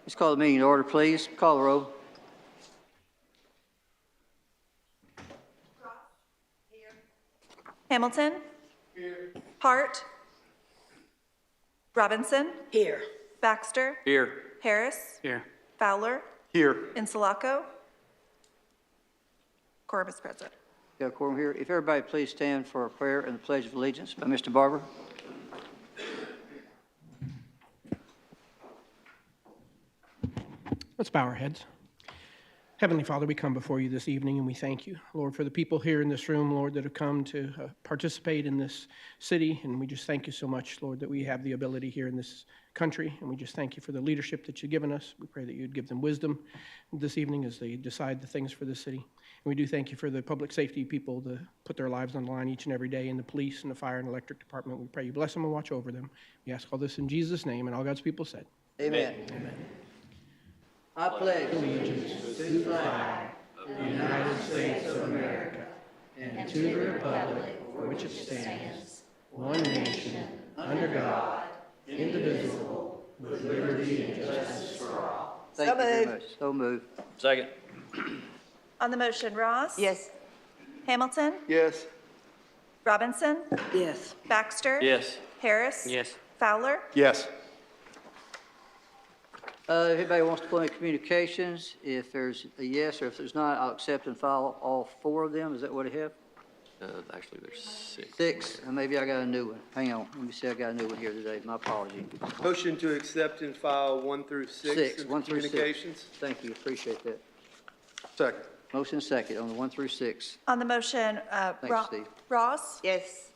Let's call the meeting to order, please. Call the roll. Hamilton. Here. Hart. Robinson. Here. Baxter. Here. Harris. Here. Fowler. Here. Insulaco. Quorum is present. Got a quorum here. If everybody please stand for a prayer and the Pledge of Allegiance by Mr. Barber. Let's bow our heads. Heavenly Father, we come before you this evening and we thank you, Lord, for the people here in this room, Lord, that have come to participate in this city. And we just thank you so much, Lord, that we have the ability here in this country. And we just thank you for the leadership that you've given us. We pray that you'd give them wisdom this evening as they decide the things for this city. And we do thank you for the public safety people that put their lives on the line each and every day, and the police and the fire and electric department. We pray you bless them and watch over them. We ask all this in Jesus' name, and all God's people said. Amen. Amen. I pledge Allegiance to the flag of the United States of America and to the republic for which it stands, one nation, under God, indivisible, with liberty and justice for all. Thank you very much. So moved. Second. On the motion, Ross? Yes. Hamilton? Yes. Robinson? Yes. Baxter? Yes. Harris? Yes. Fowler? Yes. If anybody wants to pull any communications, if there's a yes or if there's not, I'll accept and file all four of them. Is that what I have? Actually, there's 6. 6. And maybe I got a new one. Hang on. Let me see. I got a new one here today. My apology. Motion to accept and file 1 through 6 1 through 6. communications. Thank you. Appreciate that. Second. Motion second on the 1 through 6. On the motion, Thanks, Steve. Ross? Yes.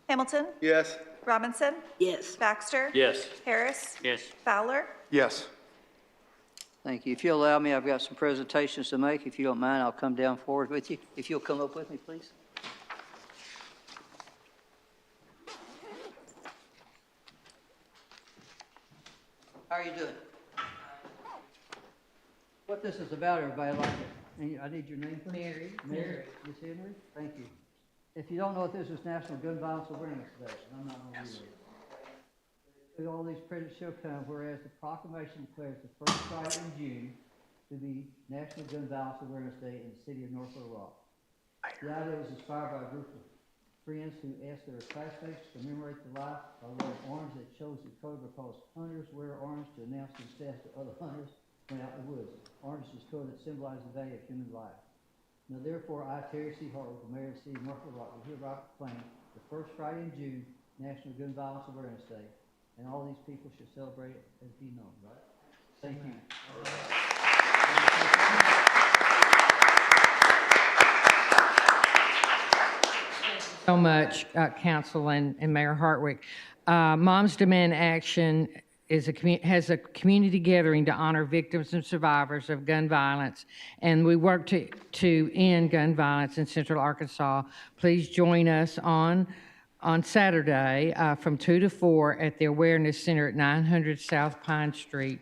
Hamilton? Yes. Robinson? Yes. Baxter? Yes. Harris? Yes. Fowler? Yes. Thank you. If you'll allow me, I've got some presentations to make. If you don't mind, I'll come down forward with you. If you'll come up with me, please. How are you doing? What this is about, everybody, I need your name, please. Mary. Mary. Miss Henry? Thank you. If you don't know what this is, National Gun Violence Awareness Day. I'm not going to read it. All these printed show come, whereas the proclamation declares the first Friday in June to be National Gun Violence Awareness Day in the city of North Little Rock. The idea was inspired by a group of friends who asked their classmates to commemorate the life by wearing orange that shows the color because hunters wear orange to announce themselves to other hunters when out in the woods. Orange is color that symbolizes the value of human life. Now therefore, I, Terry C. Hartwell, the mayor of the city of North Little Rock, will hereby proclaim the first Friday in June National Gun Violence Awareness Day. And all these people should celebrate it as be known, right? Thank you. So much, Council and Mayor Hartwick. Moms Demand Action has a community gathering to honor victims and survivors of gun violence, and we work to end gun violence in Central Arkansas. Please join us on Saturday from 2 to 4 at the Awareness Center at 900 South Pine Street.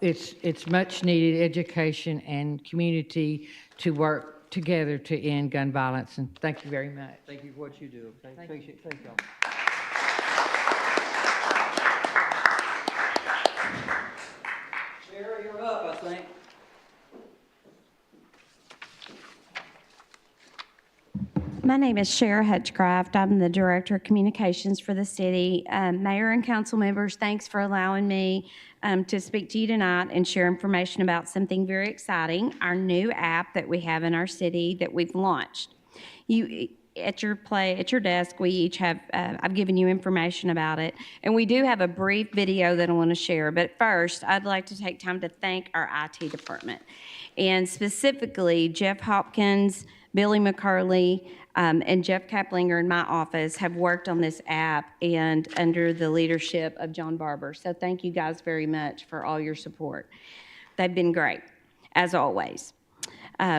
It's much needed education and community to work together to end gun violence, and thank you very much. Thank you for what you do. Thank y'all. Sarah, you're up, I think. My name is Shara Hutchcraft. I'm the Director of Communications for the city. Mayor and council members, thanks for allowing me to speak to you tonight and share information about something very exciting, our new app that we have in our city that we've launched. At your desk, we each have, I've given you information about it, and we do have a brief video that I want to share. But first, I'd like to take time to thank our IT department, and specifically Jeff Hopkins, Billy McCurley, and Jeff Kaplinger in my office have worked on this app and under the leadership of John Barber. So thank you guys very much for all your support. They've been great, as always.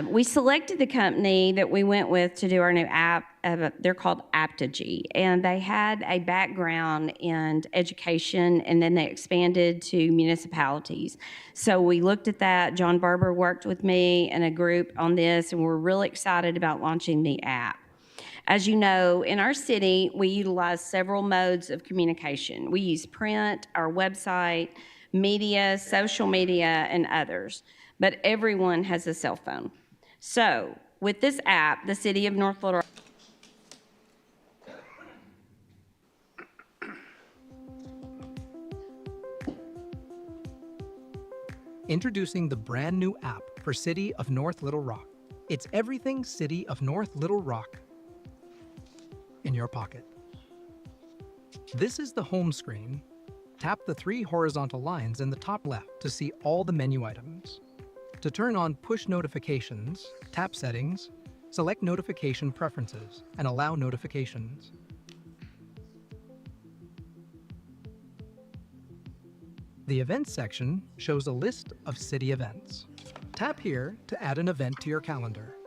We selected the company that we went with to do our new app. They're called Aptogy, and they had a background in education, and then they expanded to municipalities. So we looked at that. John Barber worked with me and a group on this, and we're really excited about launching the app. As you know, in our city, we utilize several modes of communication. We use print, our website, media, social media, and others. But everyone has a cell phone. So with this app, the City of North Little Rock Introducing the brand new app for City of North Little Rock. It's everything City of North Little Rock in your pocket. This is the home screen. Tap the 3 horizontal lines in the top left to see all the menu items. To turn on push notifications, tap Settings, select Notification Preferences, and allow notifications. The Events section shows a list of city events. Tap here to add an event to your calendar.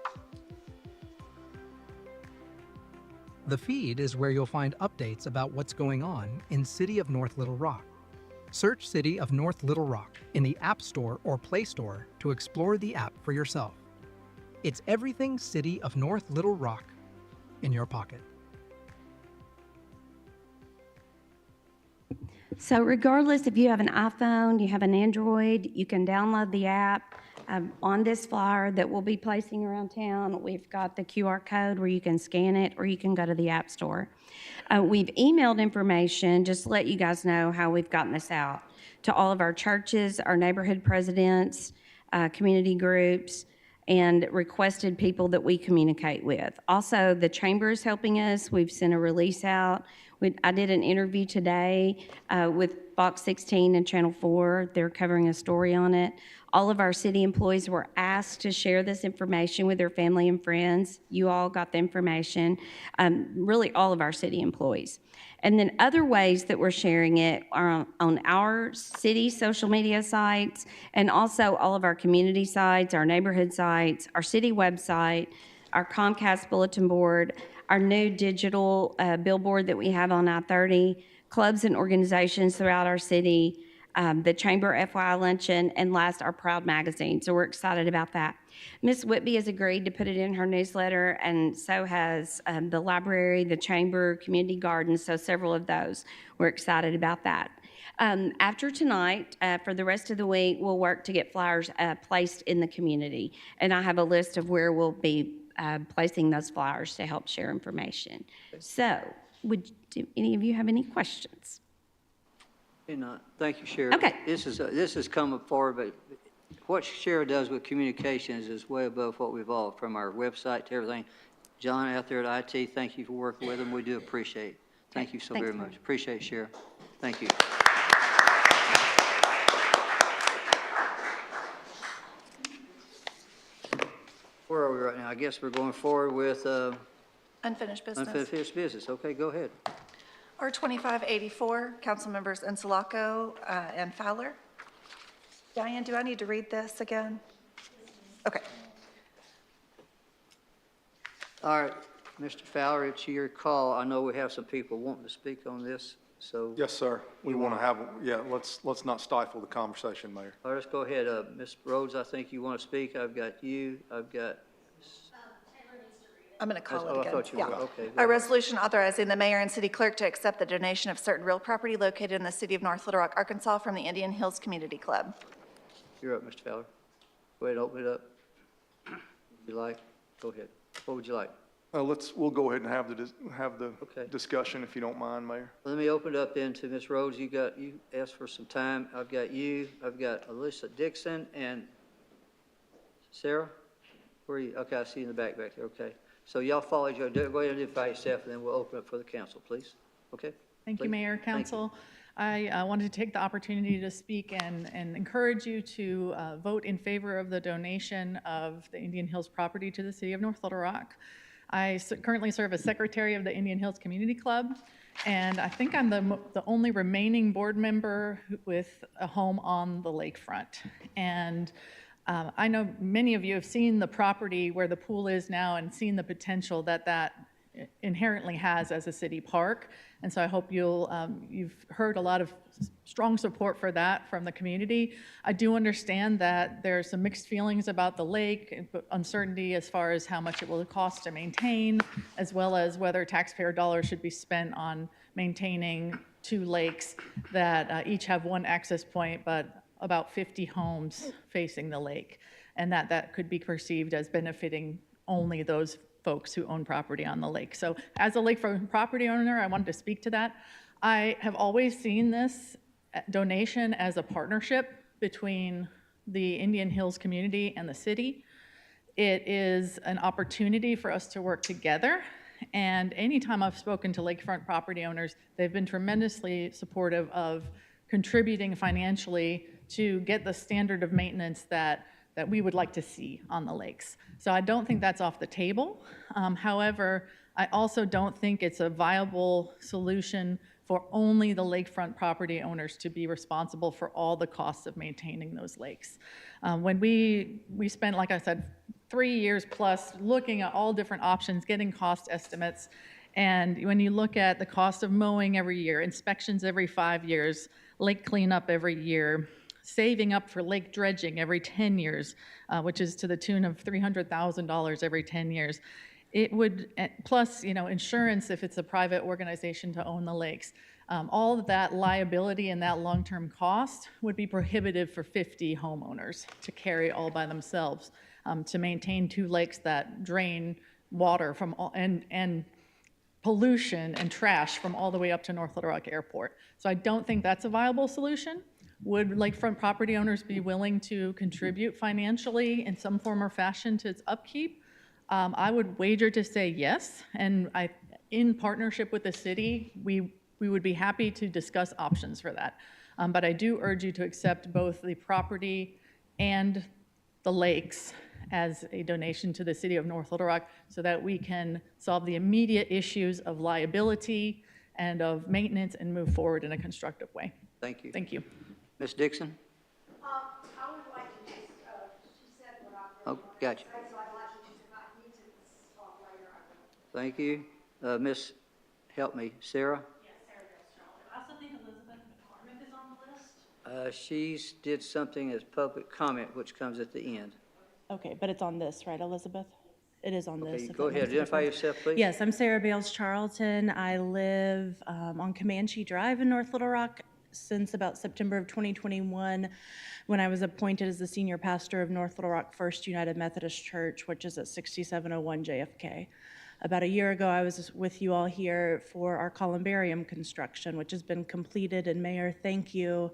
The feed is where you'll find updates about what's going on in City of North Little Rock. Search City of North Little Rock in the App Store or Play Store to explore the app for yourself. It's everything City of North Little Rock in your pocket. So regardless if you have an iPhone, you have an Android, you can download the app. On this flyer that we'll be placing around town, we've got the QR code where you can scan it or you can go to the App Store. We've emailed information, just to let you guys know how we've gotten this out, to all of our churches, our neighborhood presidents, community groups, and requested people that we communicate with. Also, the chamber is helping us. We've sent a release out. I did an interview today with Fox 16 and Channel 4. They're covering a story on it. All of our city employees were asked to share this information with their family and friends. You all got the information, really all of our city employees. And then other ways that we're sharing it are on our city social media sites and also all of our community sites, our neighborhood sites, our city website, our Comcast bulletin board, our new digital billboard that we have on I-30, clubs and organizations throughout our city, the Chamber FYI Luncheon, and last, our Proud magazine. So we're excited about that. Ms. Whitby has agreed to put it in her newsletter, and so has the library, the Chamber, Community Gardens, so several of those. We're excited about that. After tonight, for the rest of the week, we'll work to get flyers placed in the community. And I have a list of where we'll be placing those flyers to help share information. So, do any of you have any questions? Thank you, Sheriff. Okay. This is coming forward, but what Sheriff does with communications is way above what we've all, from our website to everything. John out there at IT, thank you for working with him. We do appreciate it. Thank you so Thanks, very much. Appreciate it, Sheriff. Thank you. Where are we right now? I guess we're going forward with Unfinished business. unfinished business. Okay, go ahead. R2584, council members Insulaco and Fowler. Diane, do I need to read this again? Okay. All right, Mr. Fowler, it's your call. I know we have some people wanting to speak on this, so. Yes, sir. We want to have, yeah, let's not stifle the conversation, Mayor. All right, let's go ahead. Ms. Rhodes, I think you want to speak. I've got you. I've got. I'm going to call Oh, it I again. thought you were. Yeah. Okay. A resolution authorizing the mayor and city clerk to accept the donation of certain real property located in the city of North Little Rock, Arkansas from the Indian Hills Community Club. You're up, Mr. Fowler. Go ahead, open it up. Would you like? Go ahead. What would you like? We'll go ahead and have the Okay. discussion, if you don't mind, Mayor. Let me open it up then to Ms. Rhodes. You asked for some time. I've got you. I've got Alyssa Dixon and Sarah. Where are you? Okay, I see you in the back there. Okay. So y'all follow each other. Go ahead and identify yourself, and then we'll open up for the council, please. Okay? Thank you, Please. Mayor, Thank you. Council. I wanted to take the opportunity to speak and encourage you to vote in favor of the donation of the Indian Hills property to the city of North Little Rock. I currently serve as secretary of the Indian Hills Community Club, and I think I'm the only remaining board member with a home on the lakefront. And I know many of you have seen the property where the pool is now and seen the potential that inherently has as a city park. And so I hope you've heard a lot of strong support for that from the community. I do understand that there's some mixed feelings about the lake, uncertainty as far as how much it will cost to maintain, as well as whether taxpayer dollars should be spent on maintaining two lakes that each have one access point, but about 50 homes facing the lake, and that could be perceived as benefiting only those folks who own property on the lake. So as a lakefront property owner, I wanted to speak to that. I have always seen this donation as a partnership between the Indian Hills community and the city. It is an opportunity for us to work together. And anytime I've spoken to lakefront property owners, they've been tremendously supportive of contributing financially to get the standard of maintenance that we would like to see on the lakes. So I don't think that's off the table. However, I also don't think it's a viable solution for only the lakefront property owners to be responsible for all the costs of maintaining those lakes. When we spent, like I said, 3 years plus looking at all different options, getting cost estimates, and when you look at the cost of mowing every year, inspections every 5 years, lake cleanup every year, saving up for lake dredging every 10 years, which is to the tune of $300,000 every 10 years. It would, plus, insurance if it's a private organization to own the lakes. All of that liability and that long-term cost would be prohibitive for 50 homeowners to carry all by themselves, to maintain two lakes that drain water from all, and pollution and trash from all the way up to North Little Rock Airport. So I don't think that's a viable solution. Would lakefront property owners be willing to contribute financially in some form or fashion to its upkeep? I would wager to say yes, and in partnership with the city, we would be happy to discuss options for that. But I do urge you to accept both the property and the lakes as a donation to the city of North Little Rock so that we can solve the immediate issues of liability and of maintenance and move forward in a constructive way. Thank you. Thank you. Ms. Dixon? I would like to just, she said what I Oh, really wanted gotcha. to say, so I'd like to just, if I need to talk later, I will. Thank you. Miss, help me, Sarah? Yes, Sarah Dale Charlotte. I also think Elizabeth McCormick is on the list. She did something as public comment, which comes at the end. Okay, but it's on this, right, Elizabeth? It is on this. Okay, if go that ahead, makes a identify difference. yourself, please. Yes, I'm Sarah Bales Charlton. I live on Comanche Drive in North Little Rock since about September of 2021, when I was appointed as the senior pastor of North Little Rock First United Methodist Church, which is at 6701 JFK. About a year ago, I was with you all here for our columbarium construction, which has been completed. And Mayor, thank you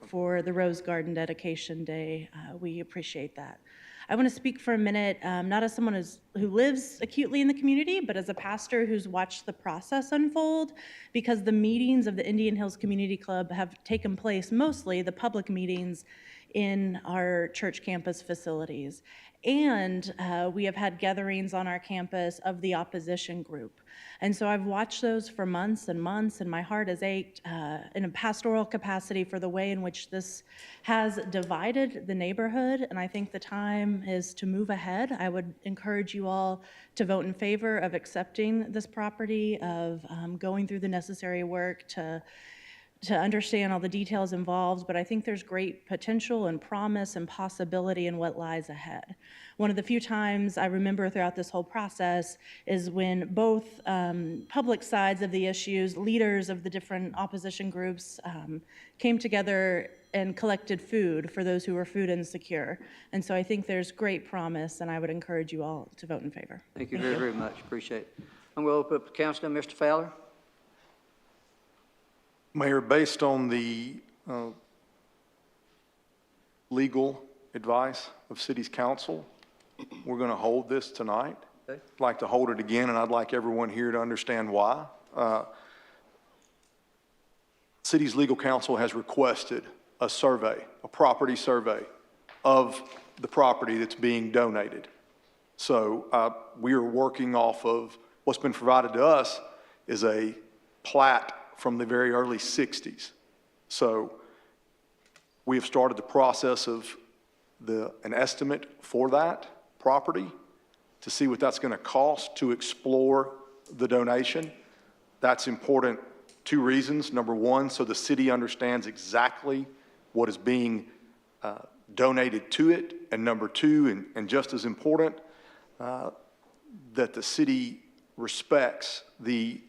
for the Rose Garden Dedication Day. We appreciate that. I want to speak for a minute, not as someone who lives acutely in the community, but as a pastor who's watched the process unfold, because the meetings of the Indian Hills Community Club have taken place, mostly the public meetings, in our church campus facilities. And we have had gatherings on our campus of the opposition group. And so I've watched those for months and months, and my heart has ached in a pastoral capacity for the way in which this has divided the neighborhood. And I think the time is to move ahead. I would encourage you all to vote in favor of accepting this property, of going through the necessary work to understand all the details involved, but I think there's great potential and promise and possibility in what lies ahead. One of the few times I remember throughout this whole process is when both public sides of the issues, leaders of the different opposition groups came together and collected food for those who were food insecure. And so I think there's great promise, and I would encourage you all to vote in favor. Thank you very, very much. Appreciate it. I'm going to open up the council now. Mr. Fowler? Mayor, based on the legal advice of city's council, we're going to hold this tonight. Okay. I'd like to hold it again, and I'd like everyone here to understand why. City's legal counsel has requested a survey, a property survey of the property that's being donated. So we are working off of what's been provided to us is a plat from the very early 60s. So we have started the process of an estimate for that property to see what that's going to cost to explore the donation. That's important, 2 reasons. Number one, so the city understands exactly what is being donated to it. And number two, and just as important, that the city respects the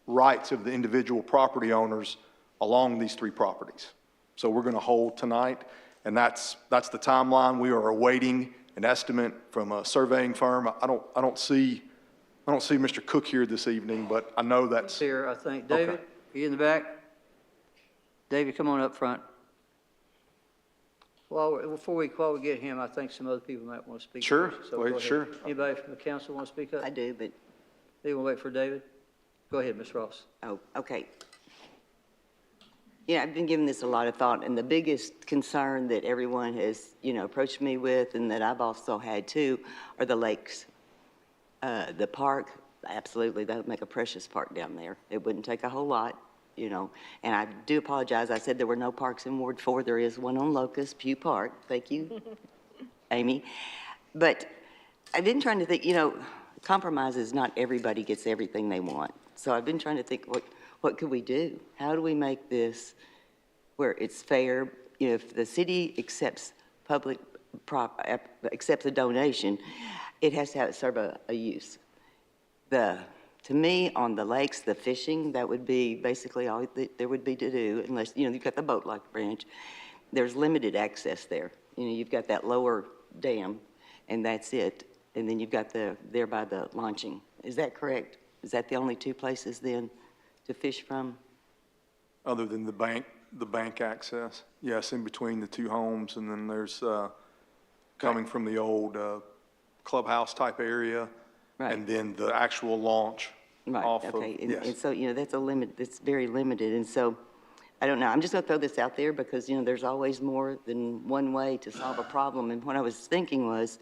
rights of the individual property owners along these 3 properties. So we're going to hold tonight, and that's the timeline. We are awaiting an estimate from a surveying firm. I don't see Mr. Cook here this evening, but I know that's. Here, I think. David, Okay. are you in the back? David, come on up front. Before we get him, I think some other people might want to speak. Sure, first, so go ahead, ahead. sure. Anybody from the council want to speak up? I do, but, You want to wait for David? Go ahead, Ms. Ross. oh, okay. Yeah, I've been giving this a lot of thought, and the biggest concern that everyone has, approached me with, and that I've also had too, are the lakes. The park, absolutely, that would make a precious park down there. It wouldn't take a whole lot, and I do apologize. I said there were no parks in Ward 4. There is one on Locust, Pew Park. Thank you, Amy. But I've been trying to think, compromises, not everybody gets everything they want. So I've been trying to think, what could we do? How do we make this where it's fair? If the city accepts accepts a donation, it has to serve a use. To me, on the lakes, the fishing, that would be basically all that there would be to do, unless, you've got the boat-like branch. There's limited access there. You've got that lower dam, and that's it. And then you've got there by the launching. Is that correct? Is that the only 2 places then to fish from? Other than the bank access? Yes, in between the 2 homes, and then there's coming from the old clubhouse type area. Right. And then the actual launch off of, Okay, yes. and so, that's a limit, it's very limited, and so, I don't know, I'm just gonna throw this out there because, there's always more than one way to solve a problem, and what I was thinking was,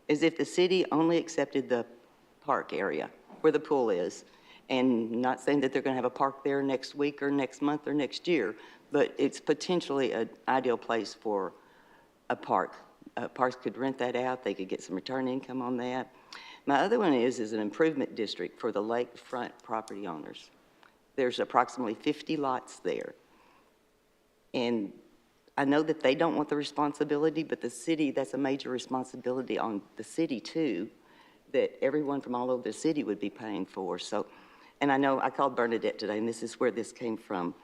is if the city only accepted the park area, where the pool is, and not saying that they're gonna have a park there next week or next month or next year, but it's potentially an ideal place for a park. Parks could rent that out, they could get some return income on that. My other one is an improvement district for the lakefront property owners. There's approximately 50 lots there. And I know that they don't want the responsibility, but the city, that's a major responsibility on the city too, that everyone from all over the city would be paying for. So, and I know I called Bernadette today, and this is where this came from.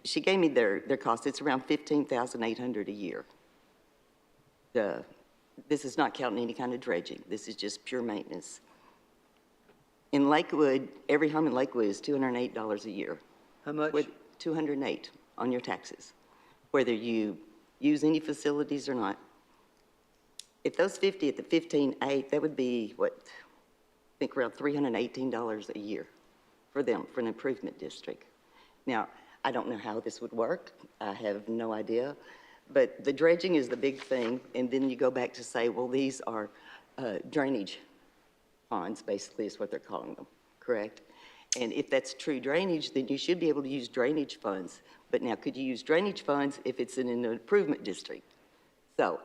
She gave me their cost. It's around $15,800 a year. This is not counting any kind of dredging. This is just pure maintenance. In Lakewood, every home in Lakewood is $208 a year. How much? With $208 on your taxes, whether you use any facilities or not. If those 50 at the 15.8, that would be what, I think around $318 a year for them, for an improvement district. Now, I don't know how this would work. I have no idea. But the dredging is the big thing, and then you go back to say, well, these are drainage ponds, basically is what they're calling them, correct? And if that's true drainage, then you should be able to use drainage funds. But now, could you use drainage funds if it's in an improvement district? So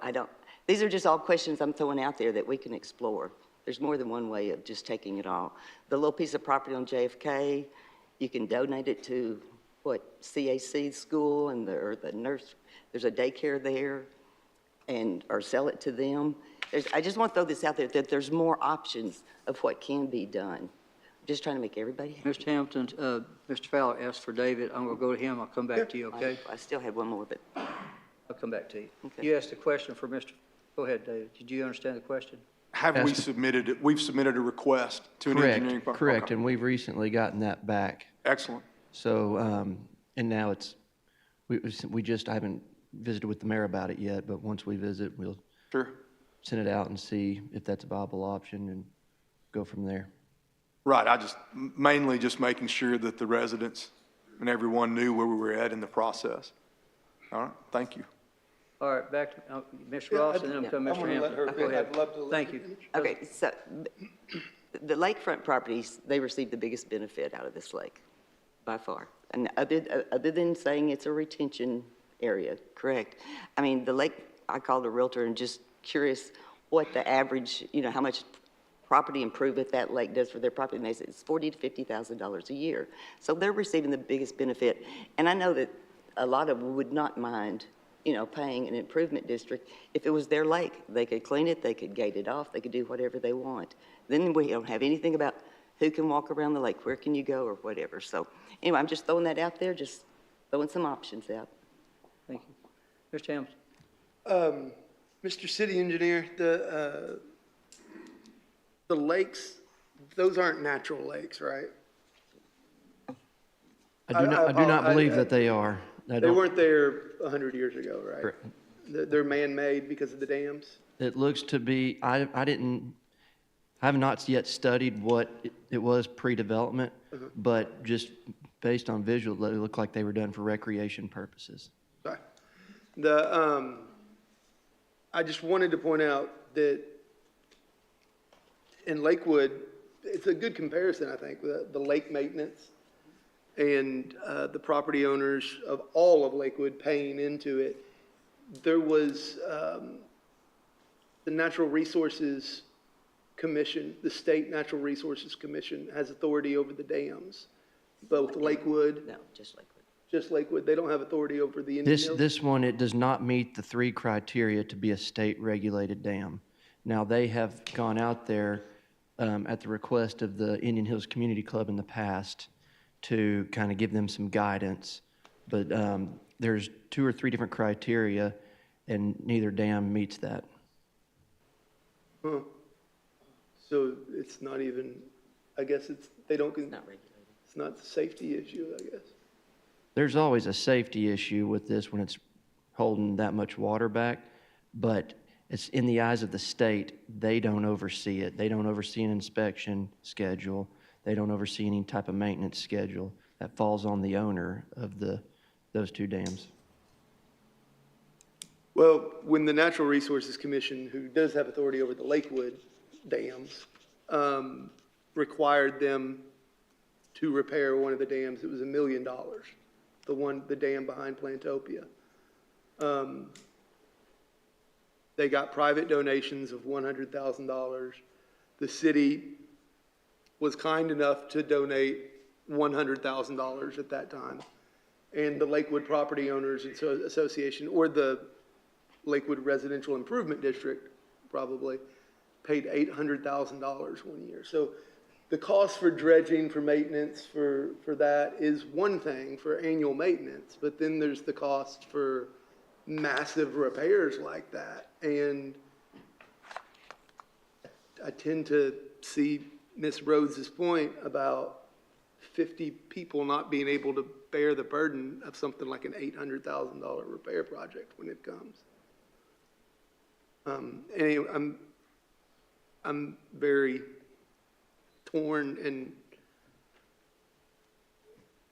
these are just all questions I'm throwing out there that we can explore. There's more than one way of just taking it all. The little piece of property on JFK, you can donate it to, CAC school, and or the nurse, there's a daycare there, or sell it to them. I just want to throw this out there, that there's more options of what can be done. Just trying to make everybody happy. Mr. Hamilton, Mr. Fowler asked for David. I'm going to go to him. I'll come back to you, okay? I still had one more, but I'll come back to you. Okay. You asked a question for Mr. Go ahead, David. Did you understand the question? We've submitted a request to an engineering firm? Correct, Okay. and we've recently gotten that back. Excellent. So, and now I haven't visited with the mayor about it yet, but once we visit, we'll Sure. send it out and see if that's a viable option and go from there. Right, mainly just making sure that the residents and everyone knew where we were at in the process. All right, thank you. All right, back to Ms. Ross, and then I'm coming to Mr. Hampton. Go ahead. Thank you. okay, so the lakefront properties, they receive the biggest benefit out of this lake, by far. And other than saying it's a retention area, correct? I mean, the lake, I called a realtor and just curious what the average, how much property improvement that lake does for their property. And they said it's $40,000 to $50,000 a year. So they're receiving the biggest benefit. And I know that a lot of them would not mind, paying an improvement district. If it was their lake, they could clean it, they could gate it off, they could do whatever they want. Then we don't have anything about who can walk around the lake, where can you go, or whatever. So anyway, I'm just throwing that out there, just throwing some options out. Thank you. Mr. Helms? Mr. City Engineer, the lakes, those aren't natural lakes, right? I do not believe that they are. They weren't there 100 years ago, right? Correct. They're man-made because of the dams? It looks to be, I have not yet studied what it was pre-development, but just based on visual, it looked like they were done for recreation purposes. Sorry. I just wanted to point out that in Lakewood, it's a good comparison, I think, with the lake maintenance and the property owners of all of Lakewood paying into it. There was the Natural Resources Commission, the State Natural Resources Commission has authority over the dams, both Lakewood. No, just Lakewood. Just Lakewood. They don't have authority over the Indian Hills? This one, it does not meet the 3 criteria to be a state-regulated dam. Now, they have gone out there at the request of the Indian Hills Community Club in the past to kind of give them some guidance, but there's 2 or 3 different criteria, and neither dam meets that. Huh. So it's not even, I guess they don't. It's not regulated. It's not a safety issue, I guess. There's always a safety issue with this when it's holding that much water back, but it's in the eyes of the state. They don't oversee it. They don't oversee an inspection schedule. They don't oversee any type of maintenance schedule. That falls on the owner of those 2 dams. Well, when the Natural Resources Commission, who does have authority over the Lakewood dams, required them to repair one of the dams, it was $1 million. The dam behind Plantopia. They got private donations of $100,000. The city was kind enough to donate $100,000 at that time. And the Lakewood Property Owners Association, or the Lakewood Residential Improvement District, probably, paid $800,000 one year. So the cost for dredging, for maintenance, for that is one thing, for annual maintenance, but then there's the cost for massive repairs like that. And I tend to see Ms. Rhodes's point about 50 people not being able to bear the burden of something like an $800,000 repair project when it comes. Anyway, I'm very torn, and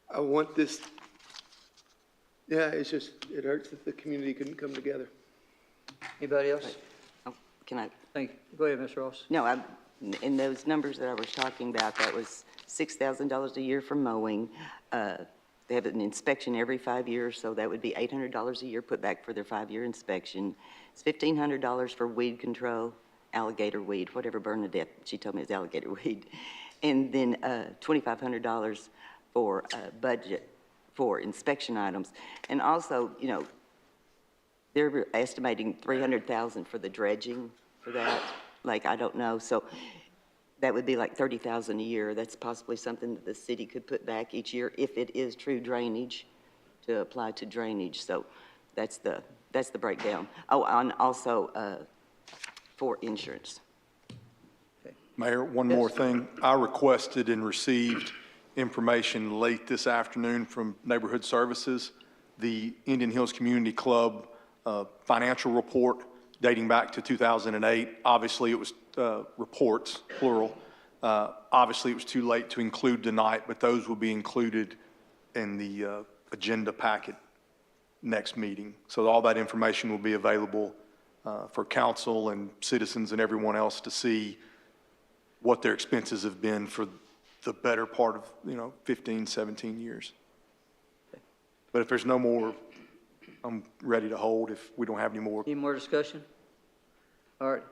I want this, it's just, it hurts that the community couldn't come together. Anybody else? Oh, can I? Thank you. Go ahead, Ms. Ross. No, in those numbers that I was talking about, that was $6,000 a year for mowing. They have an inspection every 5 years, so that would be $800 a year put back for their 5-year inspection. It's $1,500 for weed control, alligator weed, whatever Bernadette, she told me is alligator weed. And then $2,500 for budget for inspection items. And also, you know, they're estimating $300,000 for the dredging for that. Like, I don't know. So that would be like $30,000 a year. That's possibly something that the city could put back each year if it is true drainage, to apply to drainage. So that's the breakdown. Oh, and also for insurance. Mayor, one more thing. I requested and received information late this afternoon from Neighborhood Services, the Indian Hills Community Club financial report dating back to 2008. Obviously, it was reports, plural. Obviously, it was too late to include tonight, but those will be included in the agenda packet next meeting. So all that information will be available for council and citizens and everyone else to see what their expenses have been for the better part of, 15, 17 years. But if there's no more, I'm ready to hold if we don't have any more. Any more discussion? All right.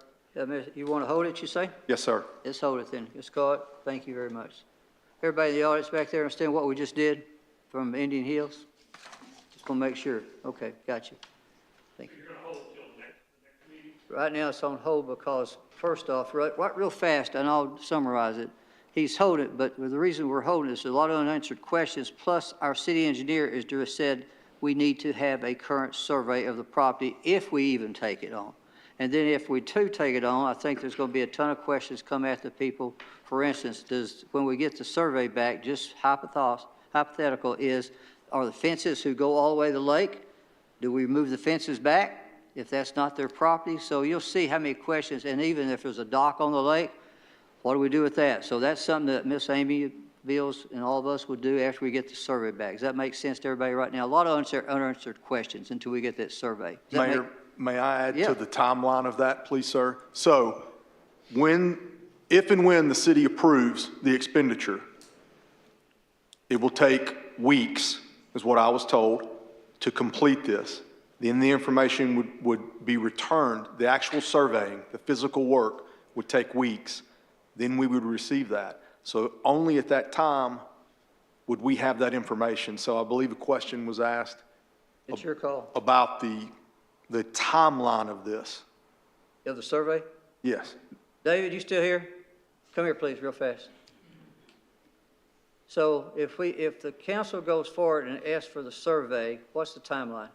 You want to hold it, you say? Yes, sir. Let's hold it then. Ms. Scott, thank you very much. Everybody in the audience back there understand what we just did from Indian Hills? Just want to make sure. Okay, got you. Thank you. You're going to hold it till the next meeting? Right now it's on hold because, first off, real fast, and I'll summarize it. he's holding it, but the reason we're holding it is a lot of unanswered questions, plus our city engineer has just said we need to have a current survey of the property if we even take it on. And then if we do take it on, I think there's going to be a ton of questions come at the people. For instance, when we get the survey back, just hypothetical is, are the fences who go all the way to the lake, do we move the fences back if that's not their property? So you'll see how many questions, and even if there's a dock on the lake, what do we do with that? So that's something that Miss Amy Beals and all of us would do after we get the survey back. Does that make sense to everybody right now? A lot of unanswered questions until we get that survey. Does that Mayor, may I add to the timeline of that, please, sir? So if and when the city approves the expenditure, it will take weeks, is what I was told, to complete this. Then the information would be returned. The actual surveying, the physical work would take weeks. Then we would receive that. So only at that time would we have that information. So I believe a question was asked. It's your call. About the timeline of this. You have the survey? Yes. David, you still here? Come here, please, real fast. So if the council goes forward and asks for the survey, what's the timeline?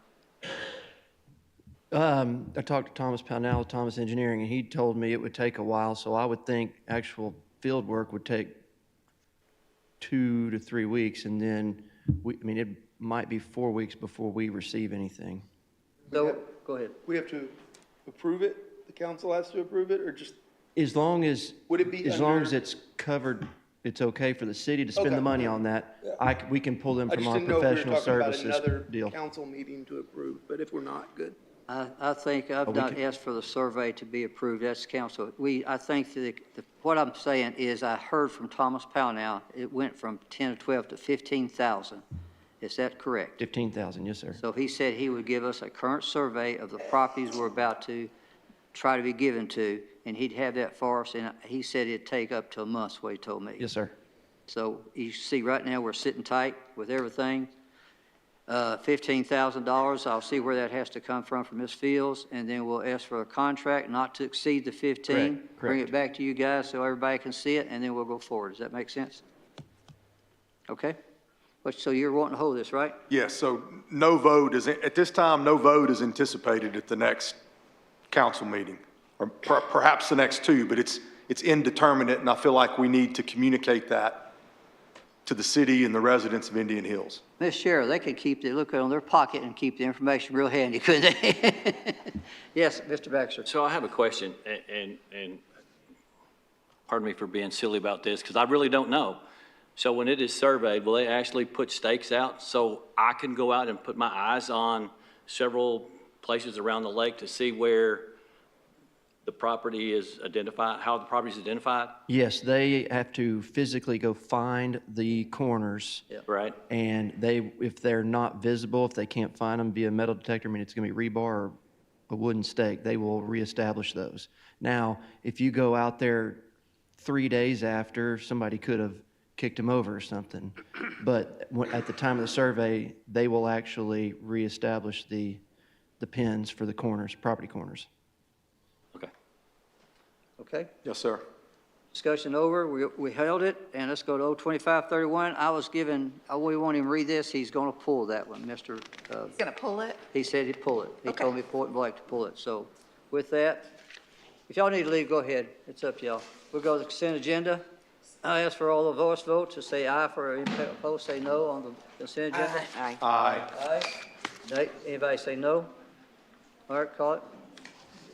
I talked to Thomas Pownell with Thomas Engineering, and he told me it would take a while, so I would think actual field work would take 2 to 3 weeks, and then it might be 4 weeks before we receive anything. So, go ahead. We have to approve it? The council has to approve it, or just? As long as, Would it be as long as it's covered, it's okay for the city to spend Okay. the money on that. We can pull them I from just our didn't know if we were professional talking about services another deal. council meeting to approve, but if we're not, good. I think I've we not can- asked for the survey to be approved. That's council. I think what I'm saying is I heard from Thomas Pownell, it went from 10 to 12 to 15,000. Is that correct? 15,000, yes, sir. So he said he would give us a current survey of the properties we're about to try to be given to, and he'd have that for us, and he said it'd take up to a month, what he told me. Yes, sir. So you see right now, we're sitting tight with everything. $15,000, I'll see where that has to come from Ms. Fields, and then we'll ask for a contract not to exceed the 15. Correct, Bring correct. it back to you guys so everybody can see it, and then we'll go forward. Does that make sense? Okay? So you're wanting to hold this, right? Yes, so at this time, no vote is anticipated at the next council meeting, or perhaps the next two, but it's indeterminate, and I feel like we need to communicate that to the city and the residents of Indian Hills. Ms. Sheriff, they could look on their pocket and keep the information real handy, couldn't they? Yes, Mr. Baxter. So I have a question, and pardon me for being silly about this, because I really don't know. So when it is surveyed, will they actually put stakes out so I can go out and put my eyes on several places around the lake to see where the property is identified, how the property is identified? Yes, they have to physically go find the corners. Right. And if they're not visible, if they can't find them via metal detector, it's going to be rebar or a wooden stake, they will reestablish those. Now, if you go out there 3 days after, somebody could have kicked them over or something. But at the time of the survey, they will actually reestablish the pins for the corners, property corners. Okay? Yes, sir. Discussion over. We held it, and let's go to 02531. We won't even read this. He's going to pull that one, Mr. He's going to pull it? He said he'd pull it. He told me point blank to pull it. So with that, if y'all need to leave, go ahead. It's up to y'all. We'll go to the consent agenda. I ask for all the voice votes to say aye, for opposed say no on the consent agenda. Aye. Aye. Aye. Anybody say no? All right, call it.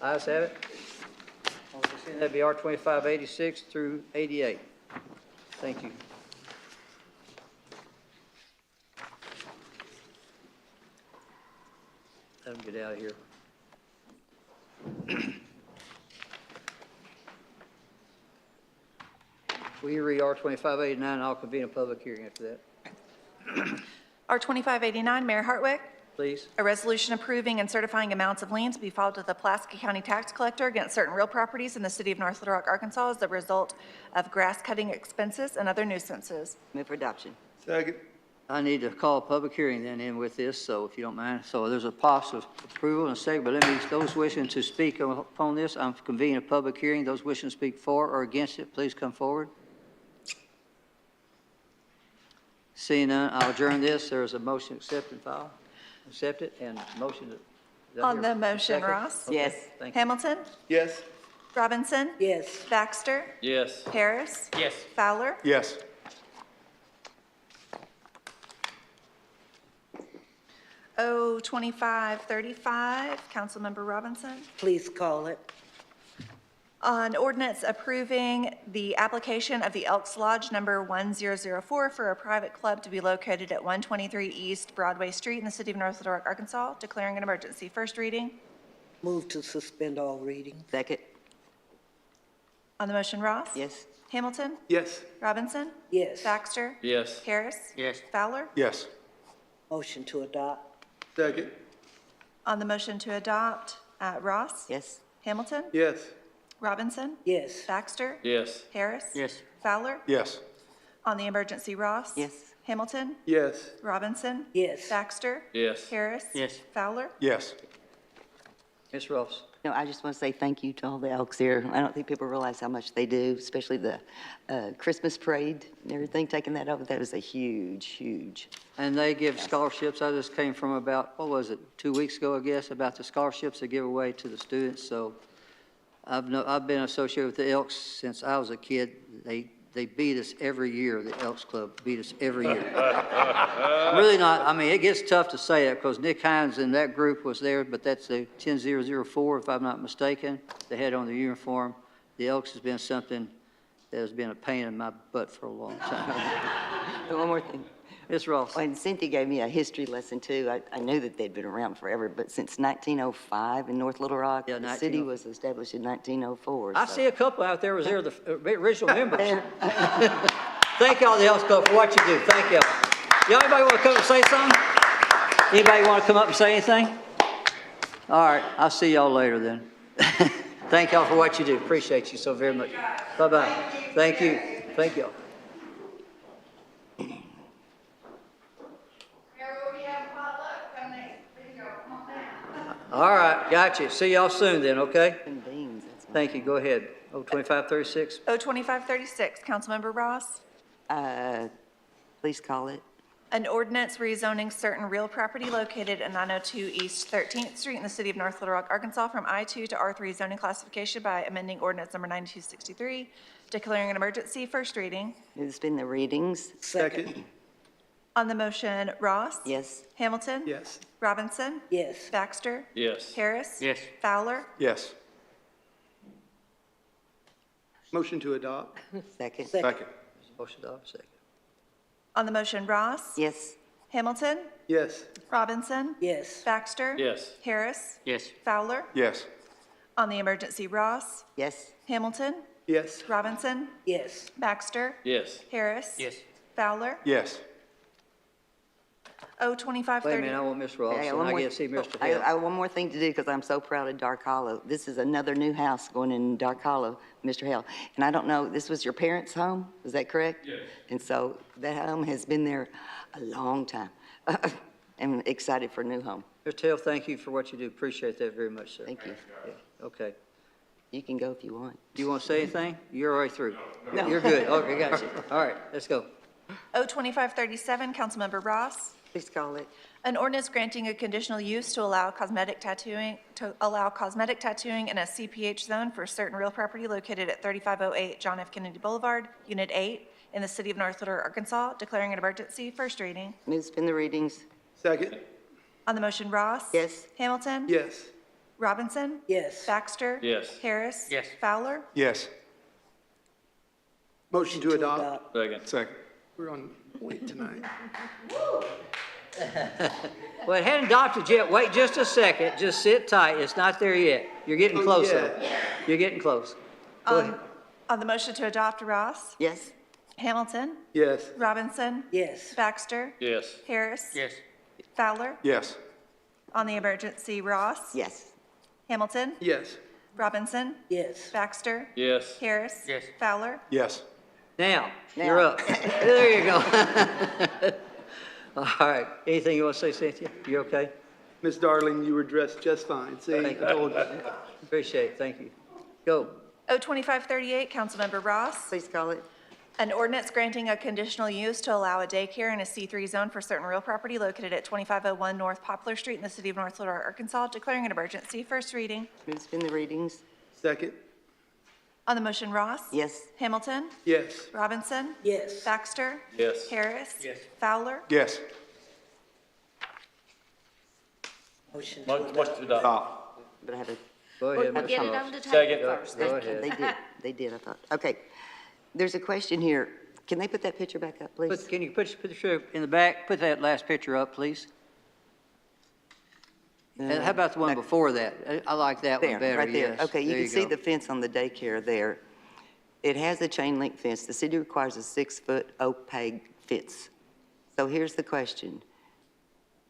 Ayes have it. That'd be R 2586 through 88. Thank you. Let him get out of here. Will you read R 2589, and I'll convene a public hearing after that, R 2589, Mayor Hartwick. please? A resolution approving and certifying amounts of liens to be filed with the Pulaski County Tax Collector against certain real properties in the city of North Little Rock, Arkansas as the result of grass cutting expenses and other nuisances. Move for adoption. Second. I need to call a public hearing then in with this, so if you don't mind. So there's a possible approval and a second, but those wishing to speak upon this, I'm convening a public hearing. Those wishing to speak for or against it, please come forward. Seeing none, I'll adjourn this. There is a motion to accept and file. Accept it and motion to. did I On hear the a motion, second? Ross? Okay, Yes. Thank you. Hamilton? Yes. Robinson? Yes. Baxter? Yes. Harris? Yes. Fowler? Yes. O 2535, Councilmember Robinson. Please call it. On ordinance approving the application of the Elks Lodge number 1004 for a private club to be located at 123 East Broadway Street in the city of North Little Rock, Arkansas, declaring an emergency. First reading. Move to suspend all readings. Second. On the motion, Ross? Yes. Hamilton? Yes. Robinson? Yes. Baxter? Yes. Harris? Yes. Fowler? Yes. Motion to adopt. Second. On the motion to adopt, Ross? Yes. Hamilton? Yes. Robinson? Yes. Baxter? Yes. Harris? Yes. Fowler? Yes. On the emergency, Ross? Yes. Hamilton? Yes. Robinson? Yes. Baxter? Yes. Harris? Yes. Fowler? Yes. Ms. Ross. No, I just want to say thank you to all the Elks here. I don't think people realize how much they do, especially the Christmas parade and everything, taking that over. That was a huge, huge. And they give scholarships. I just came from about, what was it, 2 weeks ago, I guess, about the scholarships they give away to the students. So I've been associated with the Elks since I was a kid. They beat us every year. The Elks Club beat us every year. Really not, I mean, it gets tough to say that because Nick Hines and that group was there, but that's the 10004, if I'm not mistaken. They had on the uniform. The Elks has been something that has been a pain in my butt for a long time. One more thing. Ms. Ross. When Cynthia gave me a history lesson too, I knew that they'd been around forever, but since 1905 in North Little Rock, Yeah, the city was established in 1904. I so- see a couple out there was there, the original members. Thank y'all, the Elks Club, for what you do. Thank y'all. Y'all, anybody want to come and say something? Anybody want to come up and say anything? All right, I'll see y'all later then. Thank y'all for what you do. Appreciate you so very much. Bye-bye. Thank you. Thank y'all. All right, got you. See y'all soon then, okay? And beans, that's my- Thank you. Go ahead. Oh, 2536. O 2536, Councilmember Ross. Please call it. An ordinance rezoning certain real property located at 902 East 13th Street in the city of North Little Rock, Arkansas from I-2 to R3 zoning classification by amending ordinance number 9263, declaring an emergency. First reading. Move to suspend the readings. Second. On the motion, Ross? Yes. Hamilton? Yes. Robinson? Yes. Baxter? Yes. Harris? Yes. Fowler? Yes. Motion to adopt. Second. Second. Motion to adopt, second. On the motion, Ross? Yes. Hamilton? Yes. Robinson? Yes. Baxter? Yes. Harris? Yes. Fowler? Yes. On the emergency, Ross? Yes. Hamilton? Yes. Robinson? Yes. Baxter? Yes. Harris? Yes. Fowler? Yes. O Wait a 2530. minute, I want Ms. Ross, I got and one I more- get to see Mr. I Hill. have one more thing to do because I'm so proud of Dark Hollow. This is another new house going in Dark Hollow, Mr. Hill. And I don't know, this was your parents' home, is that correct? Yes. And so that home has been there a long time. I'm excited for a new home. Mr. Hill, thank you for what you do. Appreciate that very much, sir. Thank you. Yeah, okay. You can go if you want. Do you want to say anything? You're already through. No. You're good. Okay, got you. All right, let's go. O 2537, Councilmember Ross. Please call it. An ordinance granting a conditional use to allow cosmetic tattooing in a CPH zone for certain real property located at 3508 John F. Kennedy Boulevard, Unit 8, in the city of North Little Rock, Arkansas, declaring an emergency. First reading. Move to suspend the readings. Second. On the motion, Ross? Yes. Hamilton? Yes. Robinson? Yes. Baxter? Yes. Harris? Yes. Fowler? Yes. Motion to adopt. Second. Second. We're on point tonight. Well, it hadn't adopted yet. Wait just a second. Just sit tight. It's not there yet. You're getting close, though. You're getting close. Go ahead. On the motion to adopt, Ross? Yes. Hamilton? Yes. Robinson? Yes. Baxter? Yes. Harris? Yes. Fowler? Yes. On the emergency, Ross? Yes. Hamilton? Yes. Robinson? Yes. Baxter? Yes. Harris? Yes. Fowler? Yes. Now, you're up. There you go. All right. Anything you want to say, Cynthia? You okay? Miss Darling, you were dressed just fine. See, I Thank you. told you. Appreciate it. Thank you. Go. O 2538, Councilmember Ross. Please call it. An ordinance granting a conditional use to allow a daycare in a C3 zone for certain real property located at 2501 North Poplar Street in the city of North Little Rock, Arkansas, declaring an emergency. First reading. Move to suspend the readings? Second. On the motion, Ross? Yes. Hamilton? Yes. Robinson? Yes. Baxter? Yes. Harris? Yes. Fowler? Yes. Motion Motion to adopt. But I have a, Go ahead, Well, Ms. get it Ross. on the Second. table first. Go Thank you. ahead. they did, I thought. Okay. There's a question here. Can they put that picture back up, please? Can you put the picture in the back? Put that last picture up, please. And how about the one before that? I like that one There, better, right there. yes. Okay, you There can see go. the fence on the daycare there. It has a chain link fence. The city requires a 6-foot opaque fence. So here's the question.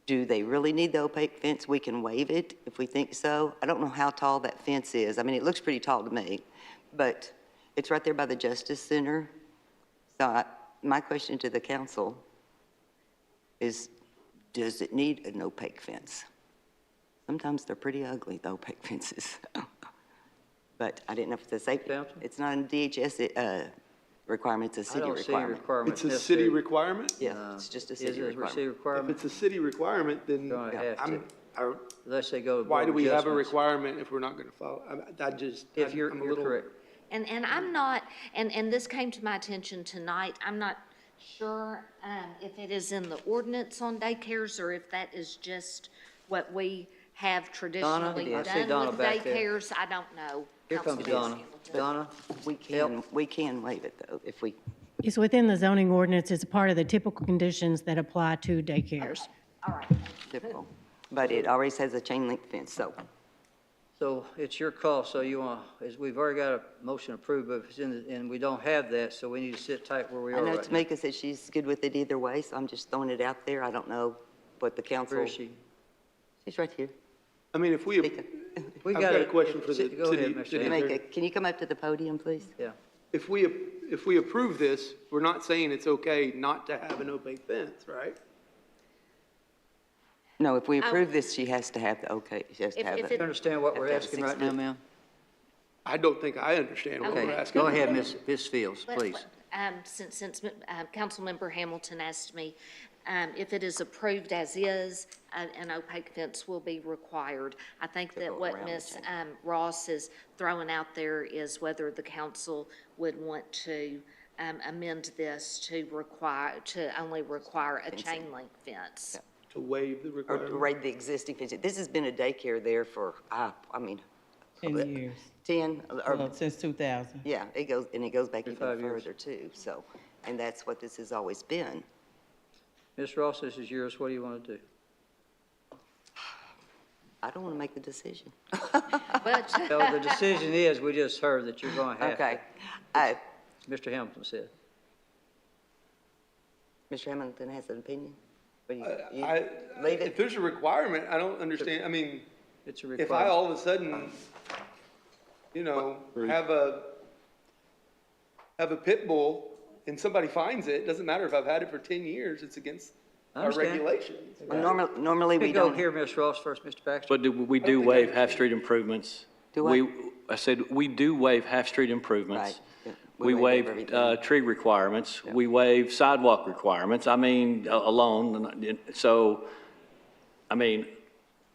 Do they really need the opaque fence? We can waive it if we think so. I don't know how tall that fence is. I mean, it looks pretty tall to me, but it's right there by the Justice Center. So my question to the council is, does it need an opaque fence? Sometimes they're pretty ugly, the opaque fences. But I didn't know if it's a safety. Council? It's not a DHS requirement, it's a I city don't see a requirement. requirement It's a necessary. city requirement? Yeah, it's just a Is city it a requirement. city If requirement? it's a city requirement, then Gonna have to, I'm, I- unless they go to why board do we have a adjustments. requirement if we're not gonna follow? I just, If you're, I'm a you're little. correct. And I'm not, and this came to my attention tonight, I'm not sure if it is in the ordinance on daycares or if that is just what we have traditionally I see done Donna with back there. daycares. I don't know. Here comes Councilman Donna. Hamilton. Donna? We can waive it though, if we, It's within the zoning ordinance. It's part of the typical conditions that apply to daycares. All right. typical. But it always has a chain link fence, so. So it's your call, so you want, we've already got a motion approved, but if it's in, and we don't have that, so we need to sit tight where we I are know right now. Tamika said she's good with it either way, so I'm just throwing it out there. I don't know what the council. Where is she? She's right here. I mean, if we, Tamika. We I've got got a it. question for the Go ahead, city. Mr. city Hamilton. attorney. Tamika, can you come up to the podium, please? Yeah. If we approve this, we're not saying it's okay not to have an opaque fence, right? No, if we approve this, she has to have the, okay, she has to If- have if it. You understand what we're Have to have asking 6 right now, foot. ma'am? I don't think I understand what we're Okay, asking. go ahead, Ms. Fields, Let- please. Since Councilmember Hamilton asked me, if it is approved as is, an opaque fence will be required. I think that go what around the Ms. Ross is throwing out there is whether the council would want to amend this to only require a chain link fence. To waive the Or requirement. raid the existing fence. This has been a daycare there for, I mean. 10 years. 10, or, Well, since 2000. yeah, it goes back even 5 years. further too, so. And that's what this has always been. Ms. Ross, this is yours. What do you want to do? I don't want to make the decision. But Well, the decision is, we just heard that you're going to have to. Okay. Mr. Hamilton said. Mr. Hamilton has an opinion? What do you If leave it? there's a requirement, I don't understand, I mean, It's a if I requirement. all of a sudden, you know, have a pit bull and somebody finds it, doesn't matter if I've had it for 10 years, it's against I our understand. regulations. Well, normally we We go don't. here, Ms. Ross, first, Mr. Baxter. But we do waive half-street improvements. Do what? I said, we do waive half-street improvements. Right. Yeah, We waive waive everything. tree requirements. We waive sidewalk requirements. I mean, alone. So, I mean,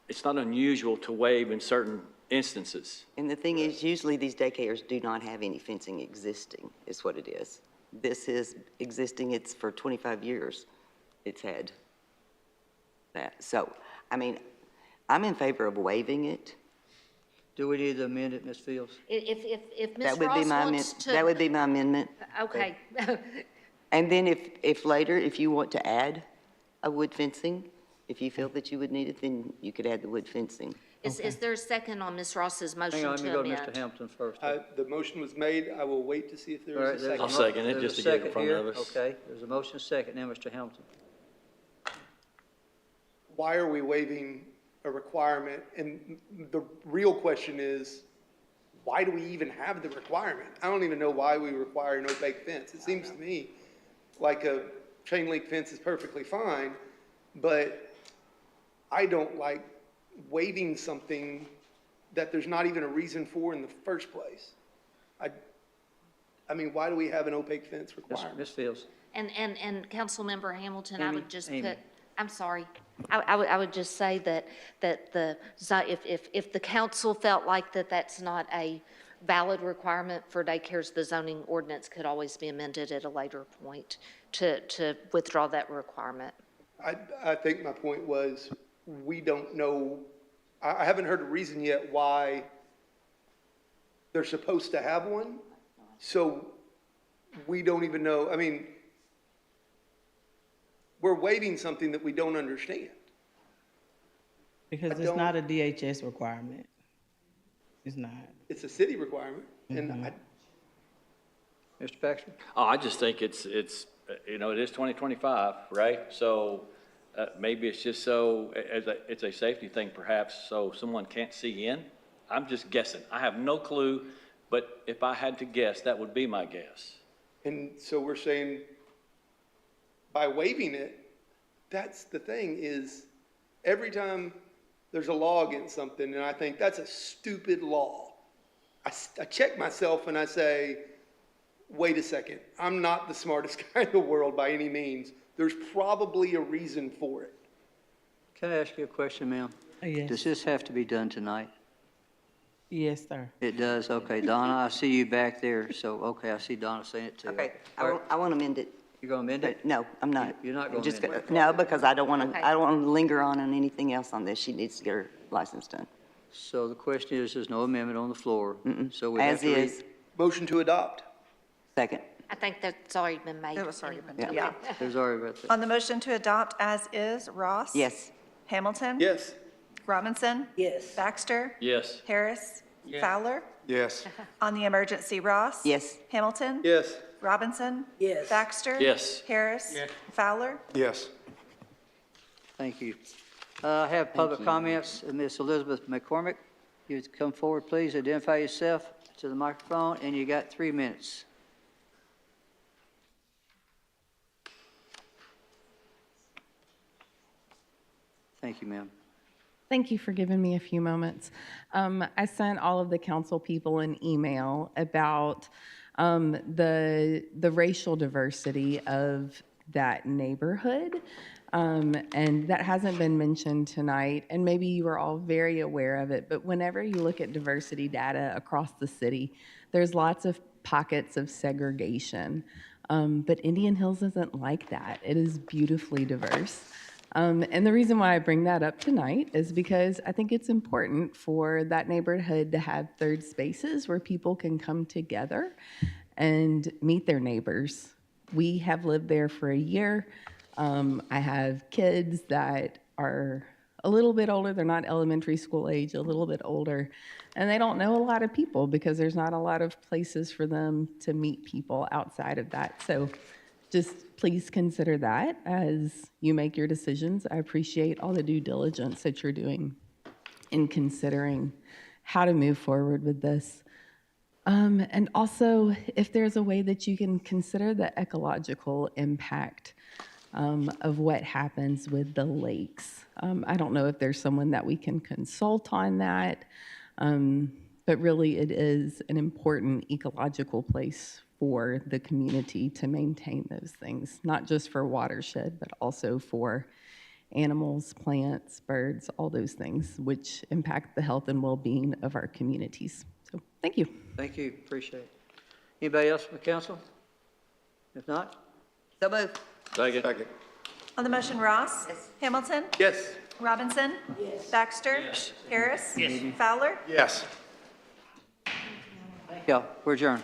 it's not unusual to waive in certain instances. And the thing is, usually these daycares do not have any fencing existing, is what it is. This is existing, it's for 25 years, it's had that. So, I mean, I'm in favor of waiving it. Do we need to amend it, Ms. Fields? if Ms. That would be Ross my, wants to. that would be my amendment. Okay. And then if later, if you want to add a wood fencing, if you feel that you would need it, then you could add the wood fencing. Is there a second on Ms. Ross's motion Hang on, let me to go to amend? Mr. Hampton first. The motion was made, I will wait to see if All there right, is a there's second. I'll second it, there's just a to get it in second front here. of us. Okay, there's a motion second now, Mr. Hampton. Why are we waiving a requirement? And the real question is, why do we even have the requirement? I don't even know why we require an opaque fence. It seems to me like a chain link fence is perfectly fine, but I don't like waiving something that there's not even a reason for in the first place. I mean, why do we have an opaque fence requirement? Ms. Fields. And Councilmember Hamilton, I Amy, would just Amy. put, I'm sorry. I would just say that if the council felt like that's not a valid requirement for daycares, the zoning ordinance could always be amended at a later point to withdraw that requirement. I think my point was, we don't know, I haven't heard a reason yet why they're supposed to have one. So we don't even know, I mean, we're waiving something that we don't understand. Because it's not a DHS requirement. It's not. It's a city requirement, and Mr. Baxter? Oh, I just think it's, you know, it is 2025, right? So maybe it's just so, it's a safety thing perhaps, so someone can't see in. I'm just guessing. I have no clue, but if I had to guess, that would be my guess. And so we're saying, by waiving it, that's the thing, is every time there's a law against something, and I think that's a stupid law, I check myself and I say, wait a second, I'm not the smartest guy in the world by any means. There's probably a reason for it. Can I ask you a question, ma'am? Yes. Does this have to be done tonight? Yes, sir. It does, okay. Donna, I see you back there, so, okay, I see Donna saying it too. Okay, All right. I want to amend it. You gonna amend it? No, I'm not. You're not gonna Just amend it? No, because I don't want to, Okay. I don't want to linger on anything else on this. She needs to get her license done. So the question is, there's no amendment on the floor. So we have As to read. is. Motion to adopt. Second. I think that's already been made. It was already been anyway. done. Yeah. There's already about that. On the motion to adopt as is, Ross? Yes. Hamilton? Yes. Robinson? Yes. Baxter? Yes. Harris? Fowler? Yes. On the emergency, Ross? Yes. Hamilton? Yes. Robinson? Yes. Baxter? Yes. Harris? Fowler? Yes. Thank you. I have public comments. Ms. Elizabeth McCormick, you come forward, please. Identify yourself to the microphone, and you got 3 minutes. Thank you, ma'am. Thank you for giving me a few moments. I sent all of the council people an email about the racial diversity of that neighborhood. And that hasn't been mentioned tonight, and maybe you are all very aware of it, but whenever you look at diversity data across the city, there's lots of pockets of segregation. But Indian Hills isn't like that. It is beautifully diverse. And the reason why I bring that up tonight is because I think it's important for that neighborhood to have third spaces where people can come together and meet their neighbors. We have lived there for a year. I have kids that are a little bit older. They're not elementary school age, a little bit older. And they don't know a lot of people because there's not a lot of places for them to meet people outside of that. So just please consider that as you make your decisions. I appreciate all the due diligence that you're doing in considering how to move forward with this. And also, if there's a way that you can consider the ecological impact of what happens with the lakes. I don't know if there's someone that we can consult on that, but really it is an important ecological place for the community to maintain those things, not just for watershed, but also for animals, plants, birds, all those things, which impact the health and well-being of our communities. So, thank you. Thank you, appreciate it. Anybody else from the council? If not? So moved. Second. On the motion, Ross? Hamilton? Yes. Robinson? Baxter? Harris? Fowler? Yes. Yeah, we're adjourned.